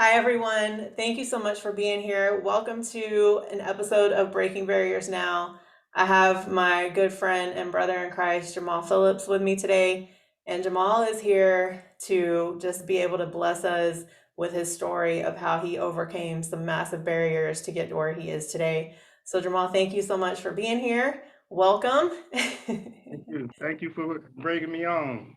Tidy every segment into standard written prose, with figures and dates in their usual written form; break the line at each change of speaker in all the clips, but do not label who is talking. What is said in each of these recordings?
Hi, everyone. Thank you so much for being here. Welcome to an episode of Breaking Barriers Now. I have my good friend and brother in Christ, Jermal Phillips, with me today. And Jamal is here to just be able to bless us with his story of how he overcame some massive barriers to get to where he is today. So, Jamal, thank you so much for being here. Welcome.
Thank you. Thank you for bringing me on.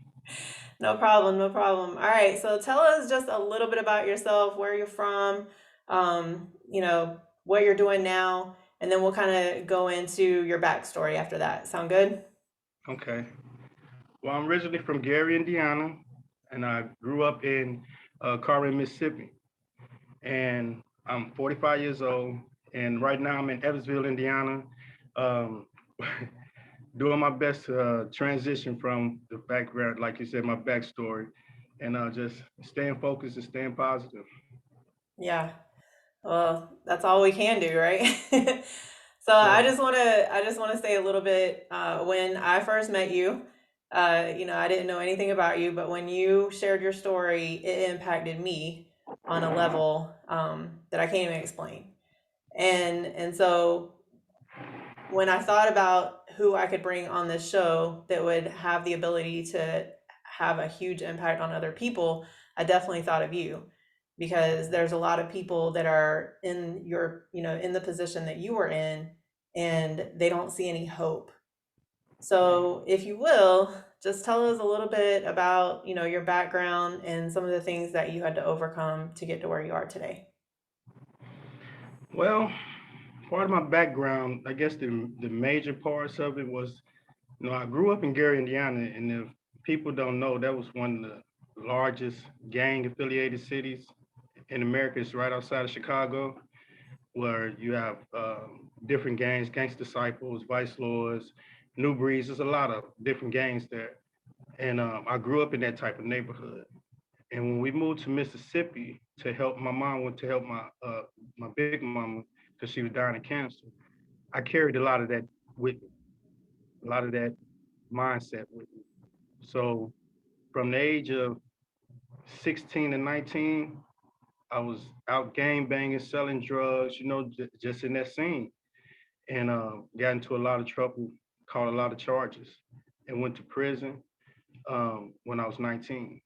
No problem, no problem. All right, so tell us just a little bit about yourself, where you're from, what you're doing now, and then we'll kind of go into your backstory after that. Sound good?
Okay. Well, I'm originally from Gary, Indiana, and I grew up in Carmen, Mississippi. And I'm 45 years old, and right now I'm in Evansville, Indiana, um, doing my best to transition from the background, like you said, my backstory, and just staying focused and staying positive.
Yeah. Well, that's all we can do, right? So
Right.
I just want to say a little bit. When I first met you, I didn't know anything about you, but when you shared your story, it impacted me on a level that I can't even explain. And so when I thought about who I could bring on this show that would have the ability to have a huge impact on other people, I definitely thought of you because there's a lot of people that are in in the position that you were in and they don't see any hope. So, if you will, just tell us a little bit about, your background and some of the things that you had to overcome to get to where you are today.
Well, part of my background, I guess the major parts of it was, I grew up in Gary, Indiana, and if people don't know, that was one of the largest gang affiliated cities in America. It's right outside of Chicago, where you have different gangs, Gangsta Disciples, Vice Lords, New Breeds. There's a lot of different gangs there. And I grew up in that type of neighborhood. And when we moved to Mississippi to help, my mom went to help my big mama because she was dying of cancer. I carried a lot of that with me, a lot of that mindset with me. So from the age of 16 to 19, I was out gang banging, selling drugs, just in that scene, and got into a lot of trouble, caught a lot of charges, and went to prison when I was 19.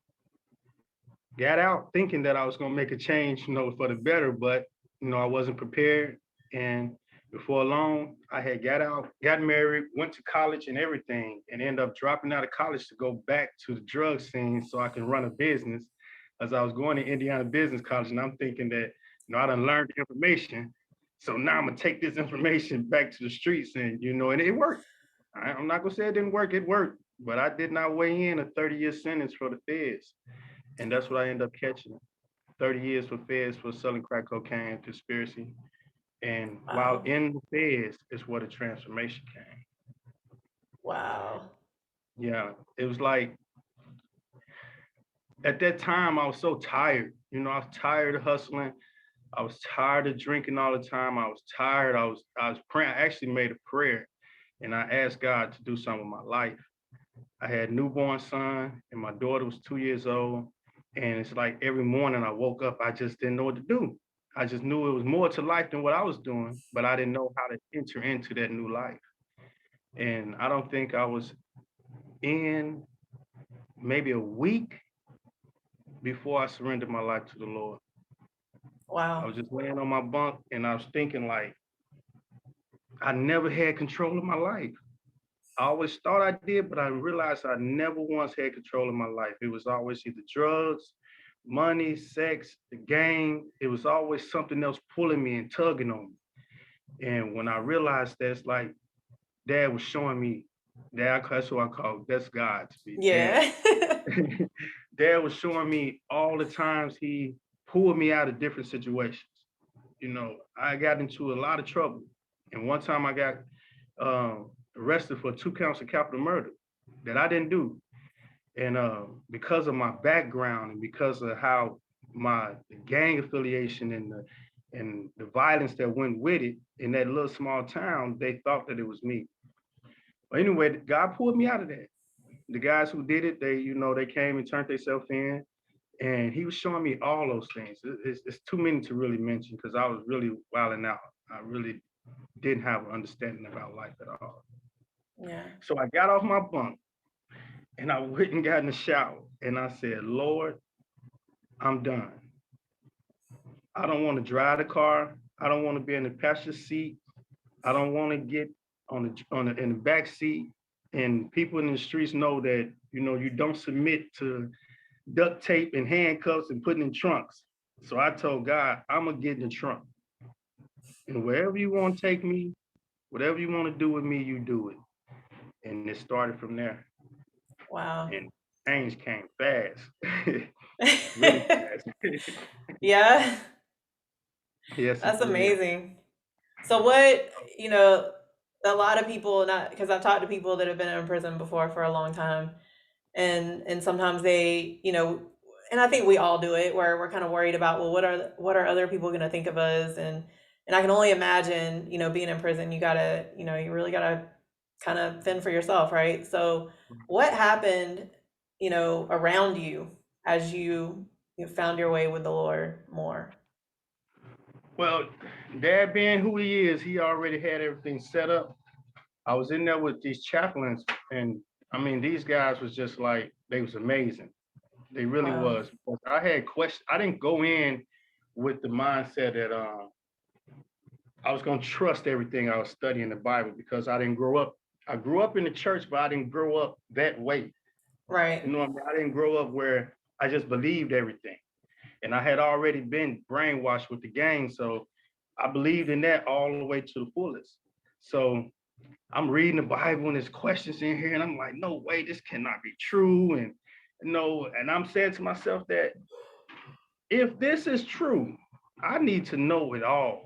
Got out thinking that I was going to make a change, for the better, but I wasn't prepared. And before long, I had got out, got married, went to college and everything, and ended up dropping out of college to go back to the drug scene so I can run a business. As I was going to Indiana Business College, and I'm thinking that I done learned the information, so now I'm gonna take this information back to the streets, and it worked. I'm not gonna say it didn't work; it worked, but I did not weigh in a 30-year sentence for the feds. And that's what I ended up catching. 30 years for feds for selling crack cocaine, conspiracy. And while
Wow.
in the feds is where the transformation came.
Wow.
Yeah, it was like at that time I was so tired. I was tired of hustling. I was tired of drinking all the time. I was tired. I was praying. I actually made a prayer and I asked God to do something with my life. I had a newborn son and my daughter was 2 years old. And it's like every morning I woke up, I just didn't know what to do. I just knew it was more to life than what I was doing, but I didn't know how to enter into that new life. And I don't think I was in maybe a week before I surrendered my life to the Lord. I
Wow.
was just laying on my bunk and I was thinking like I never had control of my life. I always thought I did, but I realized I never once had control of my life. It was always either drugs, money, sex, the game. It was always something else pulling me and tugging on me. And when I realized that, it's like Dad was showing me, that's what I call, that's God to be Dad.
Yeah.
Dad was showing me all the times he pulled me out of different situations. I got into a lot of trouble. And one time I got arrested for 2 counts of capital murder that I didn't do. And because of my background and because of how my gang affiliation and the violence that went with it in that little small town, they thought that it was me. But anyway, God pulled me out of that. The guys who did it, they came and turned themselves in, And he was showing me all those things. It's too many to really mention because I was really wilding out. I really didn't have an understanding about life at all.
Yeah.
So I got off my bunk and I went and got in the shower and I said, Lord, I'm done. I don't want to drive the car. I don't want to be in the passenger seat. I don't want to get in the back seat. And people in the streets know that you don't submit to duct tape and handcuffs and putting in trunks. So I told God, I'm gonna get in the trunk, and wherever you want to take me, whatever you want to do with me, you do it. And it started from there.
Wow.
And change came fast, really fast.
Yeah,
Yes, it
that's
did.
amazing. So what, a lot of people, not because I've talked to people that have been in prison before for a long time, and sometimes they, and I think we all do it where we're kind of worried about, well, what are other people going to think of us? And I can only imagine, being in prison, you really gotta kind of fend for yourself, right? So what happened, around you as you found your way with the Lord more?
Well, Dad being who he is, he already had everything set up. I was in there with these chaplains, and I mean, these guys was just like they was amazing. They really
Wow.
was. Because I had questions. I didn't go in with the mindset that I was gonna trust everything I was studying the Bible because I didn't grow up. I grew up in the church, but I didn't grow up that way.
Right.
You know what I mean? I didn't grow up where I just believed everything. And I had already been brainwashed with the gang. So I believed in that all the way to the fullest. So I'm reading the Bible and there's questions in here, and I'm like, no way, this cannot be true. And and I'm saying to myself that if this is true, I need to know it all.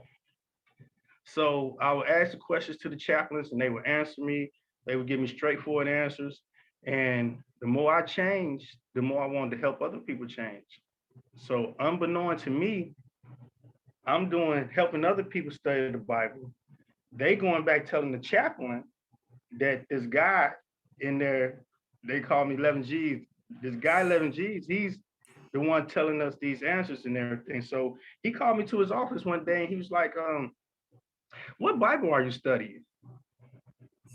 So I would ask the questions to the chaplains and they would answer me. They would give me straightforward answers. And the more I changed, the more I wanted to help other people change. So unbeknown to me, I'm doing helping other people study the Bible. They going back telling the chaplain that this guy in there, they call me 11 G's. This guy 11 G's, he's the one telling us these answers and everything. So he called me to his office one day and he was like, what Bible are you studying?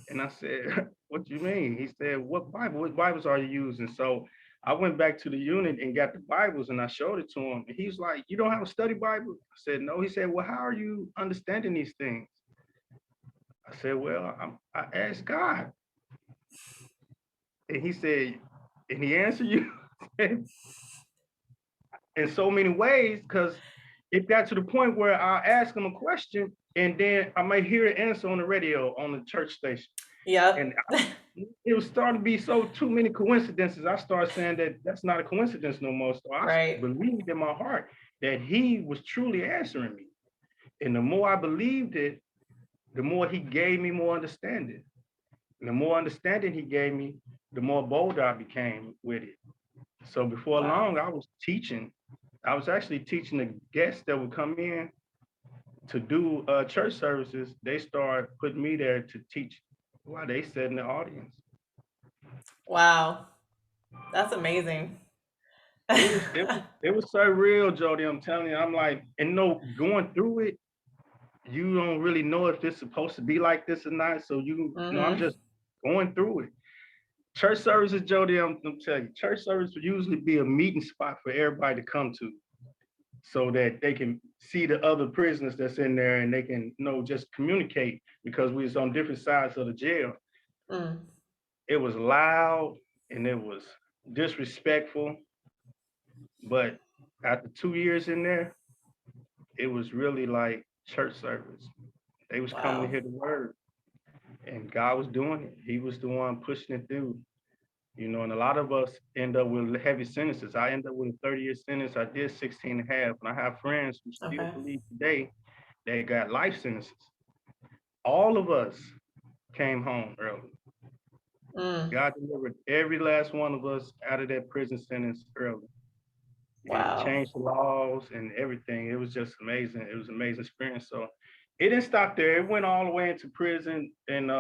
And I said, what do you mean? He said, what Bible? What Bibles are you using? So I went back to the unit and got the Bibles and I showed it to him. And he's like, you don't have a study Bible? I said, no. He said, well, how are you understanding these things? I said, well, I asked God. And he said, and he answered you in so many ways, because it got to the point where I ask him a question and then I might hear the answer on the radio on the church station. And
Yep.
it was starting to be so too many coincidences. I started saying that that's not a coincidence no more. So I
Right.
believed in my heart that he was truly answering me. And the more I believed it, the more he gave me more understanding. And the more understanding he gave me, the more bold I became with it. So before
Wow.
long, I was teaching. I was actually teaching the guests that would come in to do church services. They started putting me there to teach while they sat in the audience.
Wow. That's amazing.
It was so real, Jody. I'm telling you, I'm like, and no, going through it, you don't really know if it's supposed to be like this or not. So I'm
Hmm.
just going through it. Church services, Jody, I'm telling you, church service would usually be a meeting spot for everybody to come to, so that they can see the other prisoners that's in there and they can just communicate because we was on different sides of the jail.
Mm.
It was loud and it was disrespectful, but after 2 years in there, it was really like church service. They was coming to
Wow.
hear the word, and God was doing it. He was the one pushing it through. And a lot of us end up with heavy sentences. I end up with a 30-year sentence. I did 16 and a half, and I have friends who still
Okay.
believe today they got life sentences. All of us came home early.
Mm.
God delivered every last one of us out of that prison sentence early. And he
Wow.
changed the laws and everything. It was just amazing. It was an amazing experience. So it didn't stop there. It went all the way into prison. And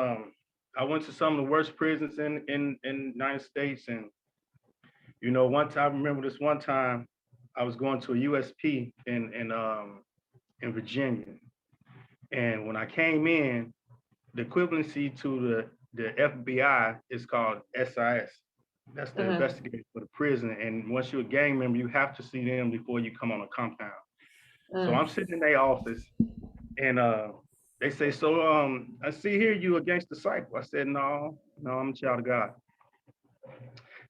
I went to some of the worst prisons in the United States. And One time, I remember this one time I was going to a USP in Virginia. And when I came in, the equivalency to the FBI is called SIS. That's the
Mm-hmm.
investigator for the prison. And once you're a gang member, you have to see them before you come on a compound. So I'm
Mm.
sitting in their office and they say, so I see here you a gangster disciple. I said, no, no, I'm a child of God.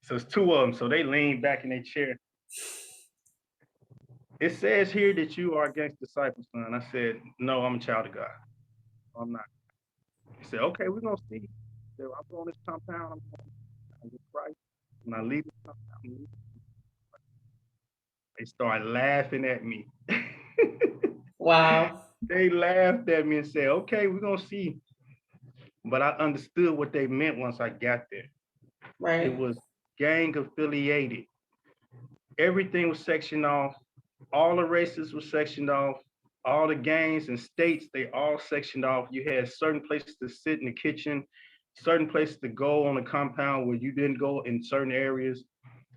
So it's two of them. So they lean back in their chair. It says here that you are a gangster disciple, son. I said, no, I'm a child of God. I'm not. He said, okay, we're gonna see. So I'm on this compound, I'm going with Christ. When I leave this compound, they start laughing at me.
Wow.
They laughed at me and said, okay, we're gonna see. But I understood what they meant once I got there. It
Right.
was gang affiliated. Everything was sectioned off. All the races were sectioned off. All the gangs and states, they all sectioned off. You had certain places to sit in the kitchen, certain places to go on the compound where you didn't go in certain areas.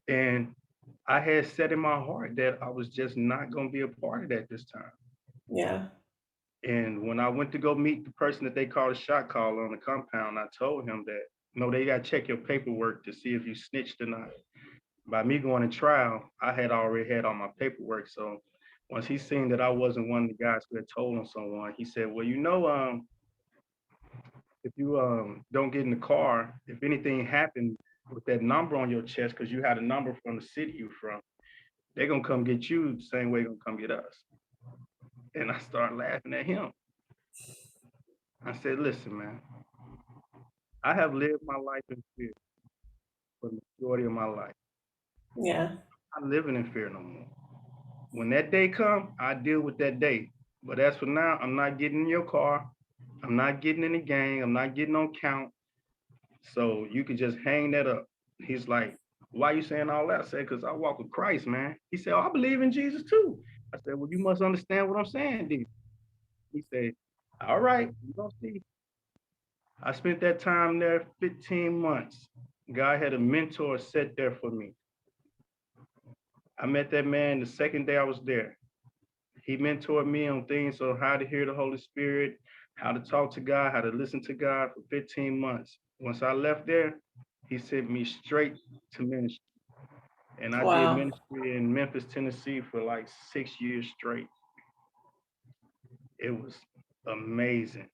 And I had set in my heart that I was just not going to be a part of that this time.
Yeah.
And when I went to go meet the person that they called a shot caller on the compound, I told him that, no, they got to check your paperwork to see if you snitched or not. By me going to trial, I had already had all my paperwork. So once he seen that I wasn't one of the guys who had told on someone, he said, well, if you don't get in the car, if anything happened with that number on your chest, because you had a number from the city you're from, they're gonna come get you the same way they're gonna come get us. And I started laughing at him. I said, listen, man, I have lived my life in fear for the majority of my life.
Yeah.
I'm not living in fear no more. When that day come, I deal with that day. But as for now, I'm not getting in your car. I'm not getting in the gang. I'm not getting on count. So you could just hang that up. He's like, why you saying all that? I said, because I walk with Christ, man. He said, oh, I believe in Jesus too. I said, well, you must understand what I'm saying, dude. He said, all right, we're going to see. I spent that time there 15 months. God had a mentor set there for me. I met that man the second day I was there. He mentored me on things on how to hear the Holy Spirit, how to talk to God, how to listen to God for 15 months. Once I left there, he sent me straight to ministry. And I did
Wow.
ministry in Memphis, Tennessee for like 6 years straight. It was amazing.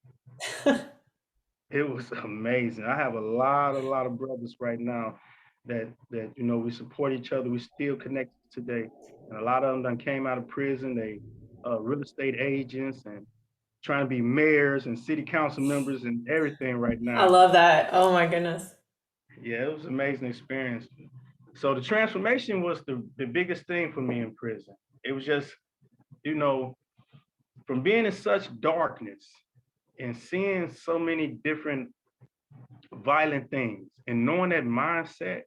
It was amazing. I have a lot of brothers right now that we support each other. We still connected today, and a lot of them done came out of prison. They real estate agents and trying to be mayors and city council members and everything right
I
now.
love that. Oh my goodness.
Yeah, it was an amazing experience. So the transformation was the biggest thing for me in prison. It was just, you know, from being in such darkness and seeing so many different violent things and knowing that mindset,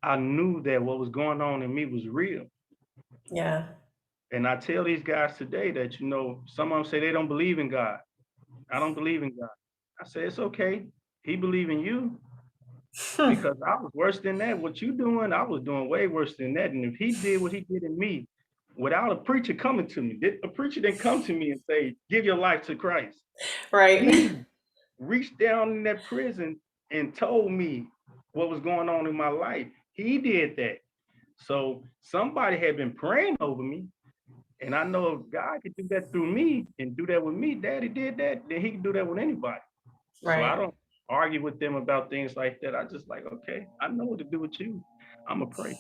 I knew that what was going on in me was real.
Yeah.
And I tell these guys today that, some of them say they don't believe in God. I don't believe in God. I say, it's okay. He believe in you because I was worse than that. What you doing, I was doing way worse than that. And if he did what he did in me, without a preacher coming to me, a preacher didn't come to me and say, give your life to Christ.
Right.
He reached down in that prison and told me what was going on in my life. He did that. So somebody had been praying over me. And I know if God could do that through me and do that with me, Daddy did that, then he can do that with anybody. So I
Right.
don't argue with them about things like that. I just like, okay, I know what to do with you. I'm going to pray.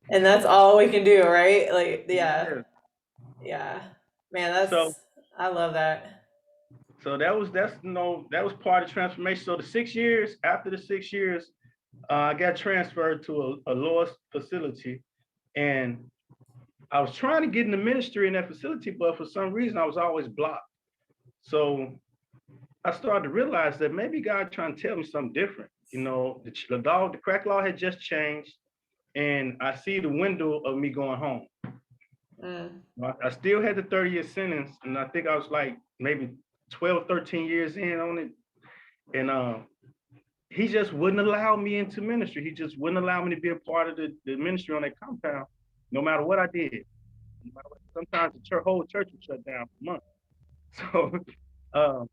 And that's all we can do, right? Like, yeah.
Yeah.
Yeah. Man,
So
I love that.
so that was part of the transformation. So the 6 years, after the 6 years, I got transferred to a lower facility, and I was trying to get in the ministry in that facility, but for some reason I was always blocked. So I started to realize that maybe God trying to tell me something different. The crack law had just changed, and I see the window of me going home.
Mm.
I still had the 30-year sentence, and I think I was like maybe 12, 13 years in on it. And he just wouldn't allow me into ministry. He just wouldn't allow me to be a part of the ministry on that compound, no matter what I did. No matter what. Sometimes the whole church would shut down for months. So um,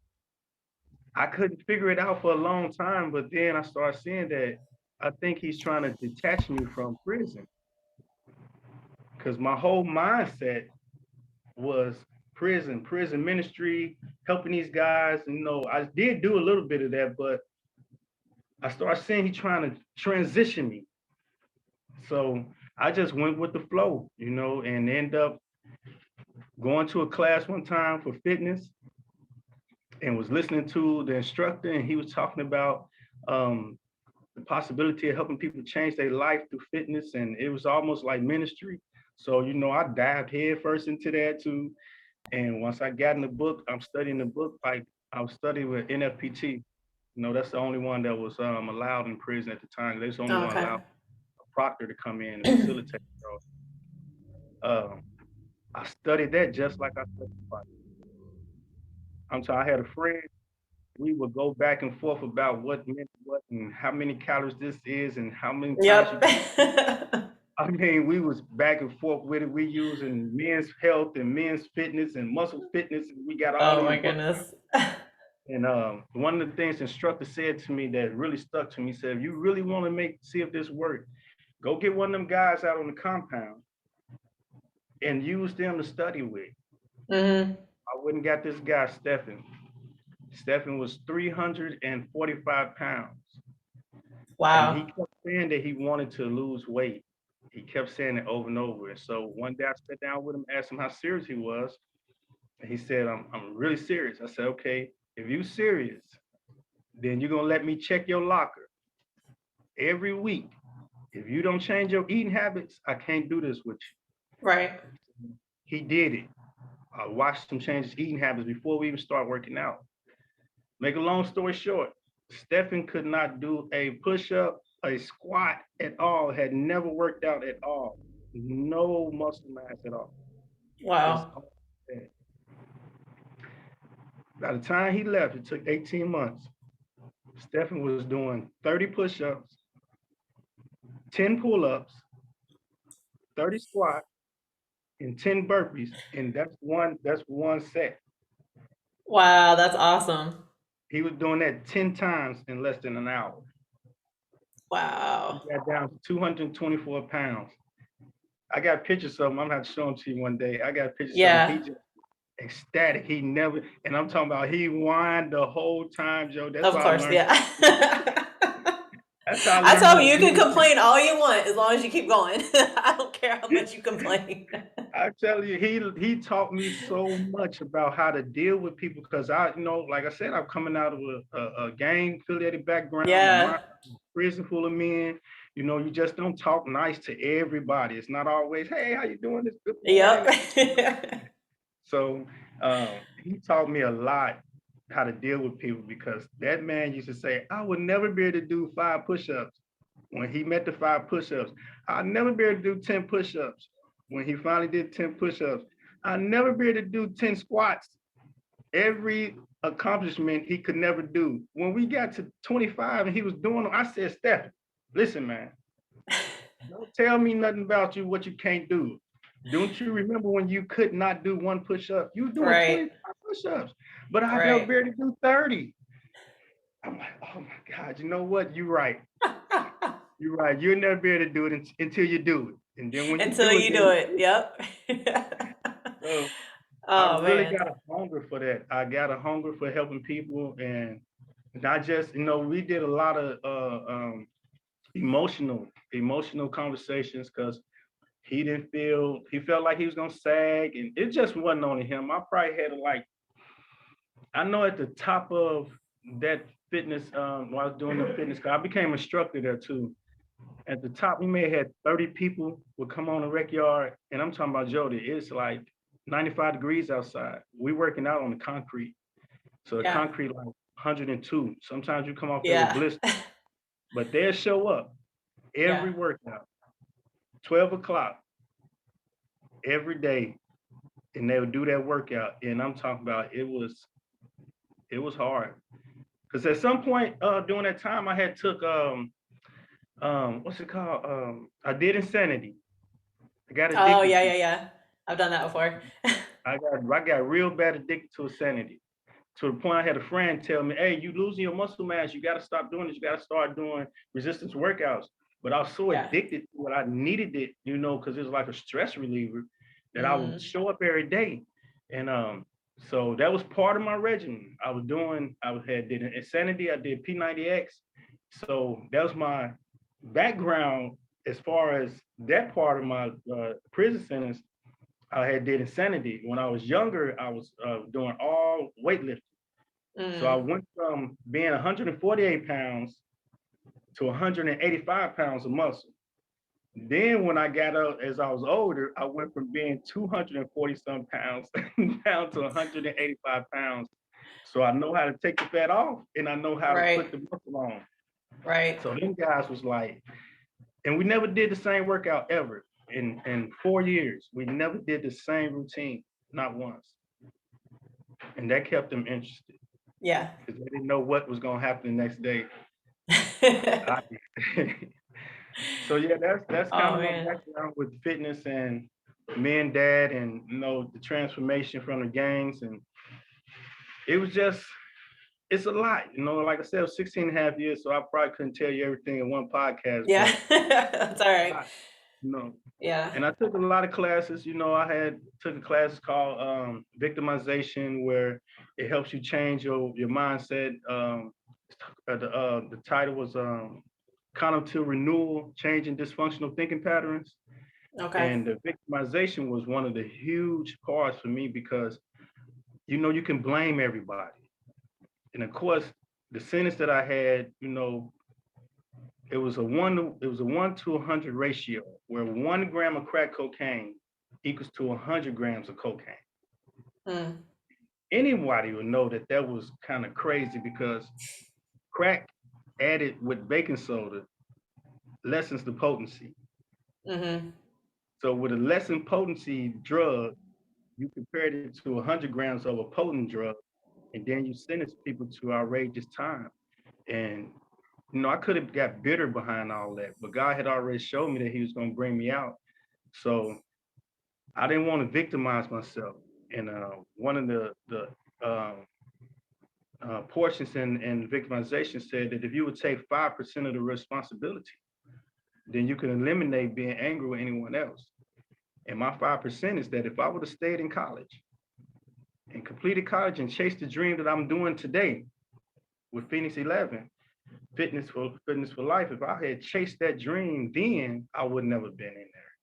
I couldn't figure it out for a long time, but then I started seeing that I think he's trying to detach me from prison because my whole mindset was prison ministry, helping these guys. You know, I did do a little bit of that, but I started seeing he trying to transition me. So I just went with the flow, you know, and end up going to a class one time for fitness and was listening to the instructor, and he was talking about um, the possibility of helping people change their life through fitness, and it was almost like ministry. So, you know, I dived headfirst into that too. And once I got in the book, I'm studying the book. Like I was studying with NFPT. You know, that's the only one that was allowed in prison at the time. There's the only
Oh,
one
okay.
allowed a proctor to come in and facilitate. So I studied that just like I studied the Bible. I'm sorry, I had a friend. We would go back and forth about what meant what and how many calories this is and how many times you
Yep.
do. I mean, we was back and forth with it. We using men's health and men's fitness and muscle fitness. And we got all
Oh
these
my
books.
goodness.
And one of the things the instructor said to me that really stuck to me, said, if you really want to see if this works, go get one of them guys out on the compound and use them to study with.
Hmm.
I wouldn't got this guy, Stephen. Stephen was 345 pounds. And he
Wow.
kept saying that he wanted to lose weight. He kept saying it over and over. And so one day I sat down with him, asked him how serious he was. And he said, I'm really serious. I said, okay, if you serious, then you're gonna let me check your locker every week. If you don't change your eating habits, I can't do this with
Right.
you. He did it. I watched him change his eating habits before we even start working out. Make a long story short, Stephen could not do a push-up, a squat at all, had never worked out at all. No muscle mass at all. Just
Wow.
by the time he left, it took 18 months. Stephen was doing 30 push-ups, 10 pull-ups, 30 squats, and 10 burpees. And that's one set.
Wow, that's awesome.
He was doing that 10 times in less than an hour. He
Wow.
got down to 224 pounds. I got pictures of him. I'm gonna have to show them to you one day. I got pictures of him. He
Yeah,
just ecstatic. He never, and I'm talking about he whined the whole time, Joe. That's
of
why I
course,
learned.
yeah.
That's how I
I
learned
told
how
him
to
you
deal
can
with people.
complain all you want as long as you keep going. I don't care how much you complain.
I tell you, he taught me so much about how to deal with people because you know, like I said, I'm coming out of a gang affiliated background. My mind
Yeah.
prison full of men. You know, you just don't talk nice to everybody. It's not always, hey, how you doing? This good morning.
Yep.
So he taught me a lot how to deal with people because that man used to say, I would never be able to do 5 push-ups. When he met the 5 push-ups, I'll never be able to do 10 push-ups. When he finally did 10 push-ups, I'll never be able to do 10 squats. Every accomplishment he could never do. When we got to 25 and he was doing them, I said, Stephen, listen, man, don't tell me nothing about you, what you can't do. Don't you remember when you could not do 1 push-up? You were doing
Right.
25 push-ups, but I never
Right.
be able to do 30. I'm like, oh my God, you know what? You're right. You're right. You'll never be able to do it until you do it. And then when you
Until
do it,
you
then
do
you
it.
do
Yep.
it. So I
Oh
really
man.
got a hunger for that. I got a hunger for helping people and not just, you know, we did a lot of emotional conversations because he felt like he was gonna sag, and it just wasn't on him. I probably had like, I know at the top of that fitness, while I was doing the fitness, cause I became an instructor there too. At the top, we may have had 30 people would come on the rec yard, and I'm talking about Jody. It's like 95 degrees outside. We working out on the concrete, so the
Yeah.
concrete like 102. Sometimes you come off there with
Yeah.
blisters, but they'll show up
Yeah.
every workout, 12 o'clock every day, and they would do that workout. And I'm talking about it was hard. Because at some point during that time, I had took what's it called? I did Insanity. I got
Oh
addicted
yeah,
to.
yeah, yeah. I've done that before.
I got real bad addicted to Insanity, to the point I had a friend tell me, "Hey, you losing your muscle mass. You got to stop doing this. You got to start doing resistance workouts." But I was so
Yeah.
addicted to it, I needed it, because it was like a stress reliever that I would
Mm,
show up every day, and so that was part of my regimen. Did Insanity. I did P90X, so that was my background as far as that part of my prison sentence. I had did Insanity. When I was younger, I was doing all weightlifting. So I
mm.
went from being 148 pounds to 185 pounds of muscle. Then when I got up as I was older, I went from being 240 some pounds down to 185 pounds. So I know how to take the fat off and I know how to
Right,
put the muscle on.
right.
So them guys was like, and we never did the same workout ever in 4 years. We never did the same routine, not once. And that kept them interested
Yeah.
because they didn't know what was going to happen the next day. I, so yeah, that's kind
Oh
of my
man.
background with fitness and me and dad, and the transformation from the gangs, and it was just it's a lot. Like I said, it was 16 and a half years, so I probably couldn't tell you everything in one podcast,
Yeah.
but
That's all
a
right.
lot, you know.
Yeah.
And I took a lot of classes. I had took a class called Victimization, where it helps you change your mindset. The title was Cognitive Renewal, Changing Dysfunctional Thinking Patterns.
Okay.
And the victimization was one of the huge parts for me because you can blame everybody. And of course, the sentence that I had, it was a 1 to 100 ratio, where 1 gram of crack cocaine equals to 100 grams of cocaine.
Mm,
Anybody would know that that was kind of crazy because crack added with baking soda lessens the potency.
mm-hmm.
So with a lessened potency drug, you compared it to 100 grams of a potent drug, and then you sentence people to outrageous time. And I could have got bitter behind all that, but God had already showed me that He was going to bring me out. So I didn't want to victimize myself. And one of the um, portions in victimization said that if you would take 5% of the responsibility, then you can eliminate being angry with anyone else. And my 5% is that if I would have stayed in college and completed college and chased the dream that I'm doing today with Phoenix 11, Fitness for Life, if I had chased that dream, then I would never been in there.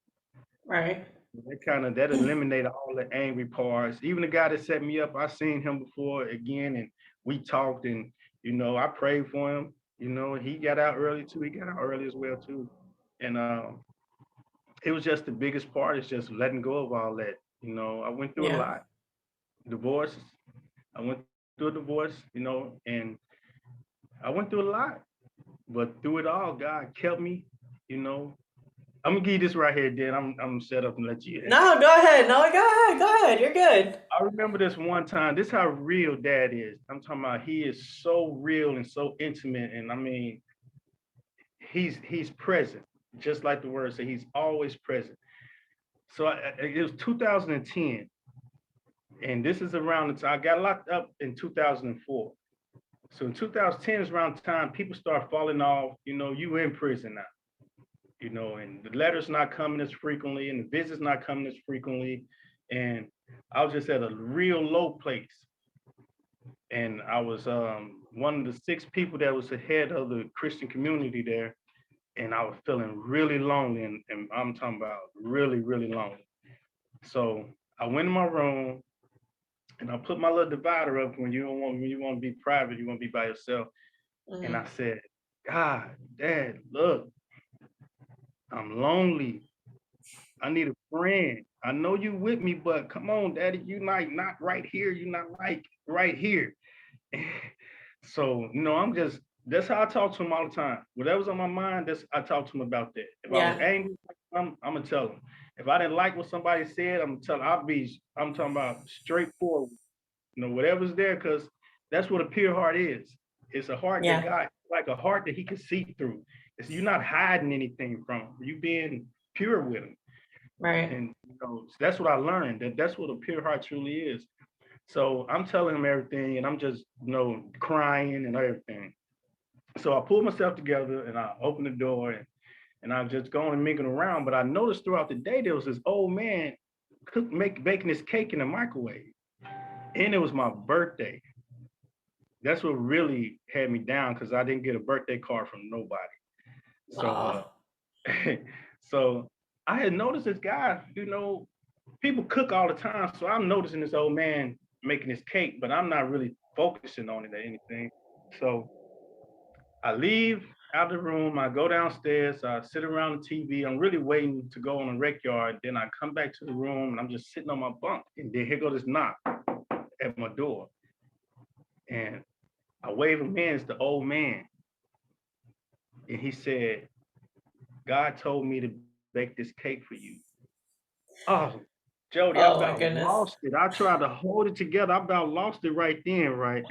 Right.
That eliminated all the angry parts. Even the guy that set me up, I seen him before again, and we talked, and I prayed for him. He got out early too. He got out early as well too, and it was just the biggest part is just letting go of all that. I went through a
Yeah.
lot. Divorce. I went through a divorce. And I went through a lot, but through it all, God kept me. You know, I'm gonna give you this right here, Dan. I'm gonna shut up and let you have it.
No, go ahead. No, go ahead. Go ahead. You're good.
I remember this one time. This is how real Dad is. I'm talking about he is so real and so intimate, and I mean, he's present, just like the word says. He's always present. So it was 2010, and this is around the time I got locked up in 2004. So in 2010 is around the time people start falling off. You in prison now. And the letters not coming as frequently, and the visits not coming as frequently, and I was just at a real low place. And I was one of the 6 people that was the head of the Christian community there, and I was feeling really lonely, and I'm talking about really, really lonely. So I went in my room and I put my little divider up when you want to be private, you want to be by yourself. And I
Mm-hmm.
said, God, Dad, look, I'm lonely. I need a friend. I know you with me, but come on, Daddy, you not right here. You're not like right here. So, that's how I talk to him all the time. Whatever's on my mind, I talk to him about that. If I was
Yeah.
angry, I'm gonna tell him. If I didn't like what somebody said, I'm gonna tell him. I'm talking about straightforward, whatever's there, because that's what a pure heart is. It's a heart that
Yeah.
God, like a heart that He can see through. It's you're not hiding anything from Him. You being pure with Him,
Right.
and that's what I learned. That's what a pure heart truly is. So I'm telling him everything, and I'm just crying and everything. So I pulled myself together and I opened the door and I was just going and making around. But I noticed throughout the day there was this old man baking this cake in the microwave, and it was my birthday. That's what really had me down because I didn't get a birthday card from nobody. So
Oh.
so I had noticed this guy. People cook all the time, so I'm noticing this old man making this cake, but I'm not really focusing on it or anything. So I leave out of the room, I go downstairs, I sit around the TV. I'm really waiting to go on the rec yard. Then I come back to the room and I'm just sitting on my bunk. And then here goes this knock at my door. And I wave him in, it's the old man. And he said, God told me to bake this cake for you. Oh, Jody, I
Oh my
about
goodness.
lost it. I tried to hold it together. I about lost it right then, right?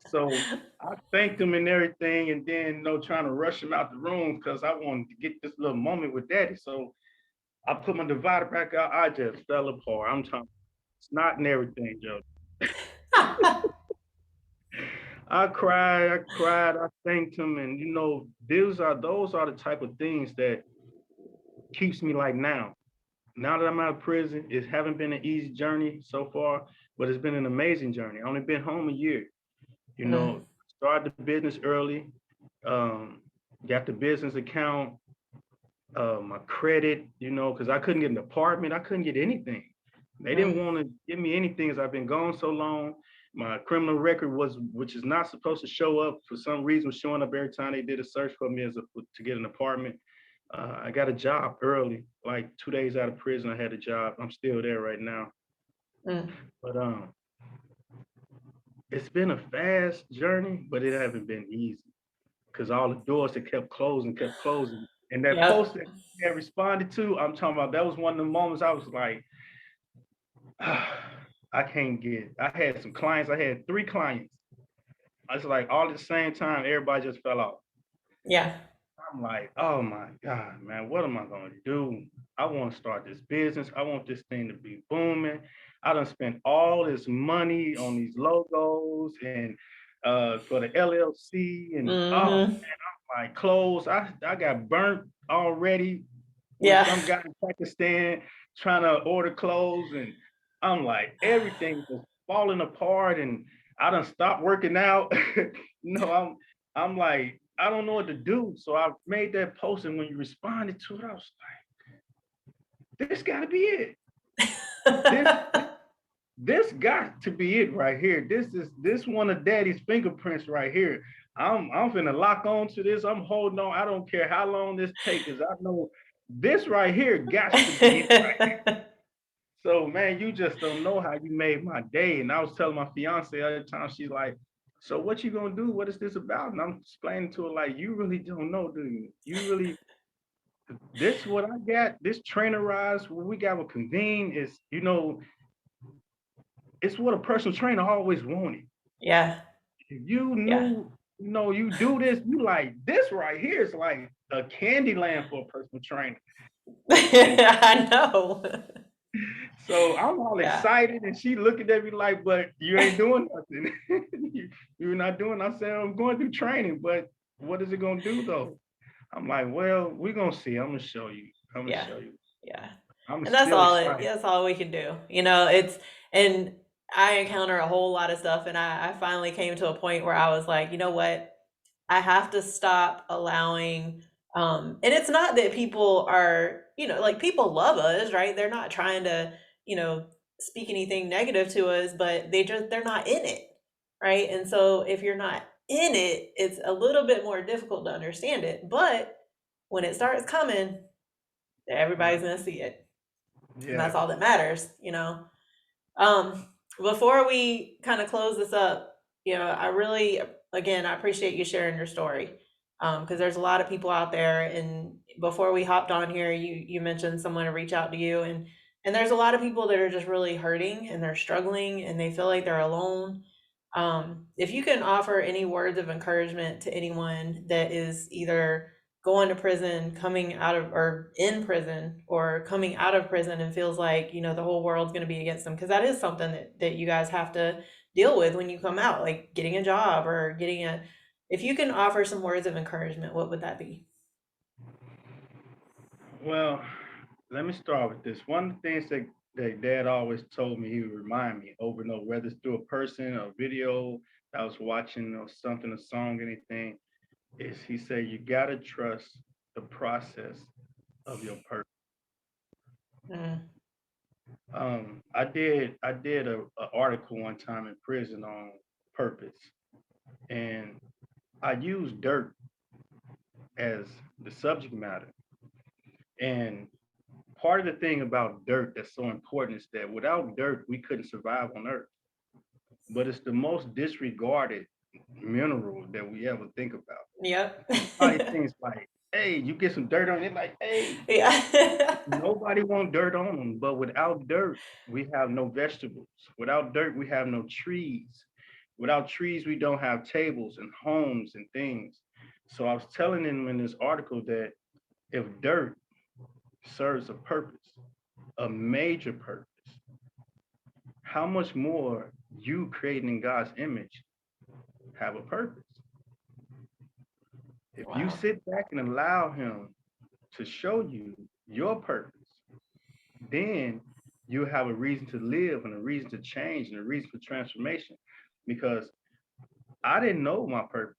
So I thanked him and everything, and then trying to rush him out the room because I wanted to get this little moment with Daddy. So I put my divider back out. I just fell apart. I'm talking snot and everything, Jody. I cried, I thanked him, and those are the type of things that keeps me like now. Now that I'm out of prison, it haven't been an easy journey so far, but it's been an amazing journey. I only been home a year. You
Mm,
know, started the business early, um, got the business account, my credit, because I couldn't get an apartment, I couldn't get anything. They didn't
mm,
want to give me anything as I've been gone so long. My criminal record which is not supposed to show up for some reason, was showing up every time they did a search for me to get an apartment. I got a job early, like 2 days out of prison. I had a job. I'm still there right now,
mm.
but it's been a fast journey, but it haven't been easy because all the doors that kept closing. And that post
Yep.
that you had responded to, I'm talking about that was one of the moments I was like, I can't get. I had some clients. I had 3 clients. I was like all at the same time, everybody just fell off.
Yeah.
I'm like, oh my God, man, what am I gonna do? I want to start this business. I want this thing to be booming. I done spent all this money on these logos and for the LLC and
Mm-hmm.
my clothes. I got burnt already with
Yeah.
some guy in Pakistan trying to order clothes, and I'm like everything was falling apart, and I done stopped working out. I'm like I don't know what to do, so I made that post, and when you responded to it, I was like, this got to be it. This this got to be it right here. This one of Daddy's fingerprints right here. I'm finna lock on to this. I'm holding on. I don't care how long this takes, because I know this right here got to be it right here. So man, you just don't know how you made my day. And I was telling my fiance the other time, she's like, so what you gonna do? What is this about? And I'm explaining to her, like, you really don't know, do you? You really this what I got, this trainer rise, what we got with convene is, it's what a personal trainer always wanted.
Yeah.
If you
Yeah.
knew, you do this, you like this right here is like a candy land for a personal trainer. And
I know.
so I'm all
Yeah.
excited, and she looking at me like, but you ain't doing nothing. You're not doing. I said, I'm going through training, but what is it gonna do though? I'm like, well, we're gonna see. I'm gonna show you. I'm gonna
Yeah.
show you.
Yeah.
I'm
And that's
still
all it
excited.
that's all we can do. And I encounter a whole lot of stuff, and I finally came to a point where I was like, you know what? I have to stop allowing and it's not that people are, like people love us, right? They're not trying to, you know, speak anything negative to us, but they're not in it, right? And so if you're not in it, it's a little bit more difficult to understand it. But when it starts coming, everybody's
Right.
gonna see it. And
Yeah.
that's all that matters. Um, Before we kind of close this up, I really, again, I appreciate you sharing your story. Because there's a lot of people out there, and before we hopped on here, you mentioned someone to reach out to you, and there's a lot of people that are just really hurting and they're struggling and they feel like they're alone. If you can offer any words of encouragement to anyone that is either going to prison, coming out of, or in prison, or coming out of prison and feels like, the whole world's going to be against them, because that is something that you guys have to deal with when you come out, like getting a job or if you can offer some words of encouragement, what would that be?
Well, let me start with this. One of the things that Dad always told me, he would remind me over and over, whether it's through a person, a video I was watching, or something, a song, anything, is he said, you gotta trust the process of your purpose.
Mm,
I did a article one time in prison on purpose, and I used dirt as the subject matter. And part of the thing about dirt that's so important is that without dirt, we couldn't survive on Earth. But it's the most disregarded mineral that we ever think about.
yep.
Everybody thinks like, hey, you get some dirt on it, like, hey,
Yeah.
nobody want dirt on them. But without dirt, we have no vegetables. Without dirt, we have no trees. Without trees, we don't have tables and homes and things. So I was telling him in this article that if dirt serves a purpose, a major purpose, how much more you creating in God's image have a purpose? If you
Wow.
sit back and allow him to show you your purpose, then you have a reason to live and a reason to change and a reason for transformation. Because I didn't know my purpose.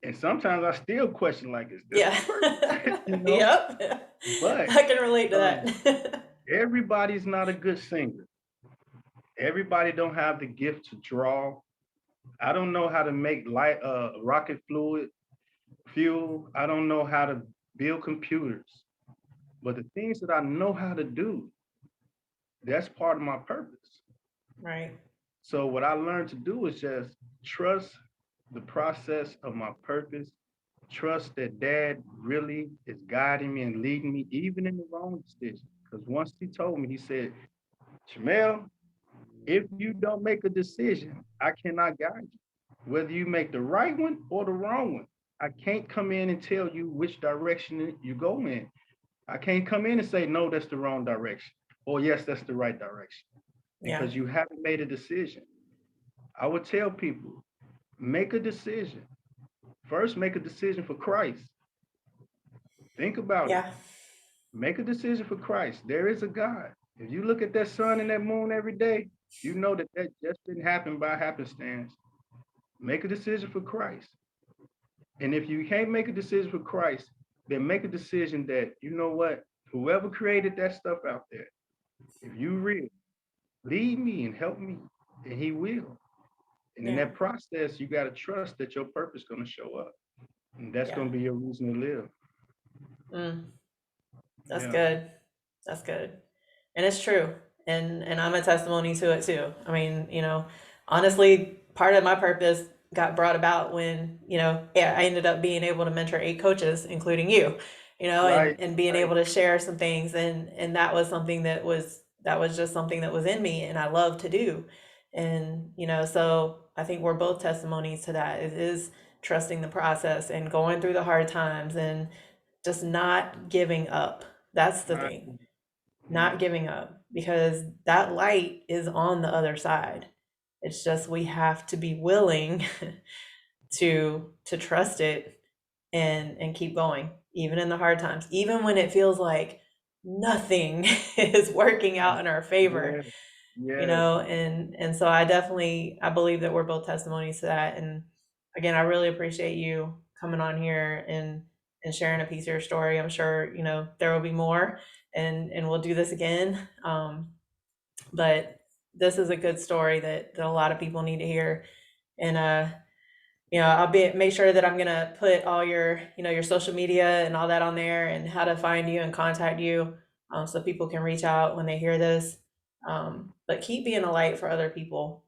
And sometimes I still question, like, is this
Yeah.
the purpose?
Yep.
But
I can relate to
um,
that.
everybody's not a good singer. Everybody don't have the gift to draw. I don't know how to make light rocket fluid fuel. I don't know how to build computers. But the things that I know how to do, that's part of my purpose.
Right.
So what I learned to do is just trust the process of my purpose. Trust that Dad really is guiding me and leading me, even in the wrong decision. Because once he told me, he said, Jamel, if you don't make a decision, I cannot guide you. Whether you make the right one or the wrong one, I can't come in and tell you which direction you go in. I can't come in and say, no, that's the wrong direction. Or yes, that's the right direction.
Yeah.
Because you haven't made a decision. I would tell people, make a decision. First, make a decision for Christ. Think about it.
Yeah.
Make a decision for Christ. There is a God. If you look at that sun and that moon every day, you know that that just didn't happen by happenstance. Make a decision for Christ. And if you can't make a decision for Christ, then make a decision that, you know what, whoever created that stuff out there, if you real, lead me and help me, and he will. And in
Yeah.
that process, you got to trust that your purpose is going to show up. And that's
Yeah.
going to be your reason to live.
Mm, that's
Yeah.
good. That's good. And it's true. And I'm a testimony to it too. I mean, honestly, part of my purpose got brought about when, yeah, I ended up being able to mentor 8 coaches, including you,
Right.
and being
Right.
able to share some things. And that was something that was just something that was in me and I love to do. And, so I think we're both testimonies to that. It is trusting the process and going through the hard times and just not giving up. That's the
Right.
thing, not
Yes.
giving up, because that light is on the other side. It's just we have to be willing to trust it and keep going, even in the hard times, even when it feels like nothing is working out in our favor,
Yes. Yes.
and so I believe that we're both testimonies to that. And again, I really appreciate you coming on here and sharing a piece of your story. I'm sure there will be more, and we'll do this again. But this is a good story that a lot of people need to hear. And I'll be make sure that I'm gonna put all your social media and all that on there, and how to find you and contact you, so people can reach out when they hear this. But keep being a light for other people.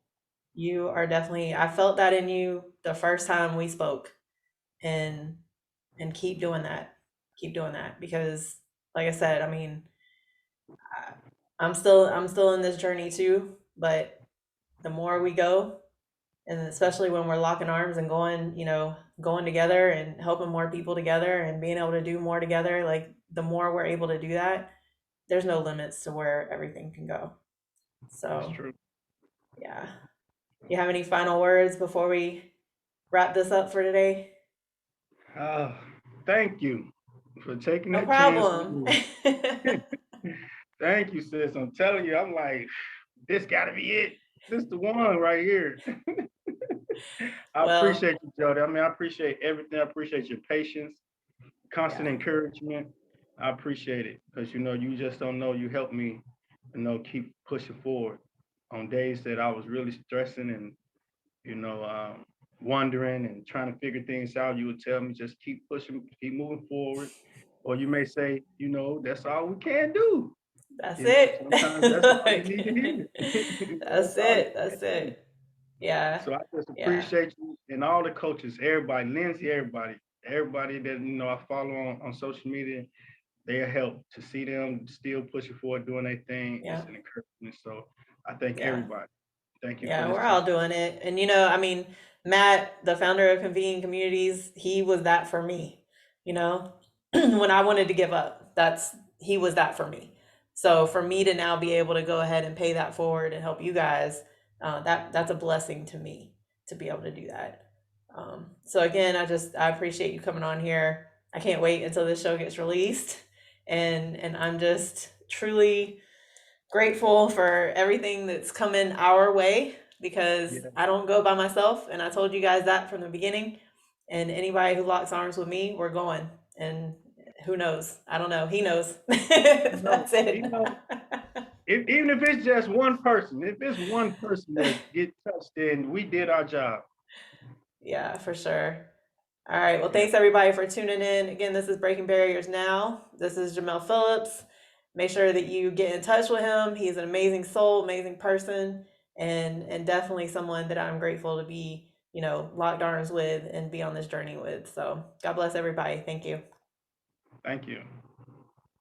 You are definitely, I felt that in you the first time we spoke, and keep doing that. Keep doing that, because like I said, I mean, I'm still in this journey too, but the more we go, And especially when we're locking arms and going, going together and helping more people together and being able to do more together, like the more we're able to do that, there's no limits to where everything can go.
That's
So,
true.
yeah. You have any final words before we wrap this up for today?
Uh, Thank you for taking
No
that chance
problem.
on me. Thank you, sis. I'm telling you, I'm like, this gotta be it. This the one right here. I
Well,
appreciate you, Jody. I mean, I appreciate everything. I appreciate your patience, constant
yeah,
encouragement. I appreciate it because you just don't know. You help me, keep pushing forward on days that I was really stressing and you know, um, wondering and trying to figure things out. You would tell me just keep pushing, keep moving forward. Or you may say, that's all we can do.
that's it.
Sometimes that's all you
Like,
need to hear.
that's
That's all you
it.
can
That's
do.
it. Yeah.
So I just
Yeah.
appreciate you and all the coaches, everybody, Lindsay, everybody that I follow on social media. They help to see them still pushing forward, doing their thing. It's
Yeah.
an encouragement. So I thank
Yeah.
everybody. Thank you for
Yeah,
this
we're
time.
all doing it. And I mean, Matt, the founder of Convening Communities, he was that for me. You know, when I wanted to give up, he was that for me. So for me to now be able to go ahead and pay that forward and help you guys, that's a blessing to me to be able to do that. So again, I appreciate you coming on here. I can't wait until this show gets released, and I'm just truly grateful for everything that's coming our way because
Yeah,
I don't go by myself. And I told you guys that from the beginning. And anybody who locks arms with me, we're going. And who knows? I don't know. He knows.
no,
That's it.
even if it's just one person, if it's one person that get touched, then we did our job.
Yeah, for sure. All right. Well,
Yeah,
thanks everybody for tuning in. Again, this is Breaking Barriers Now. This is Jermal Phillips. Make sure that you get in touch with him. He's an amazing soul, amazing person, and definitely someone that I'm grateful to be, locked arms with and be on this journey with. So God bless everybody. Thank you.
thank you.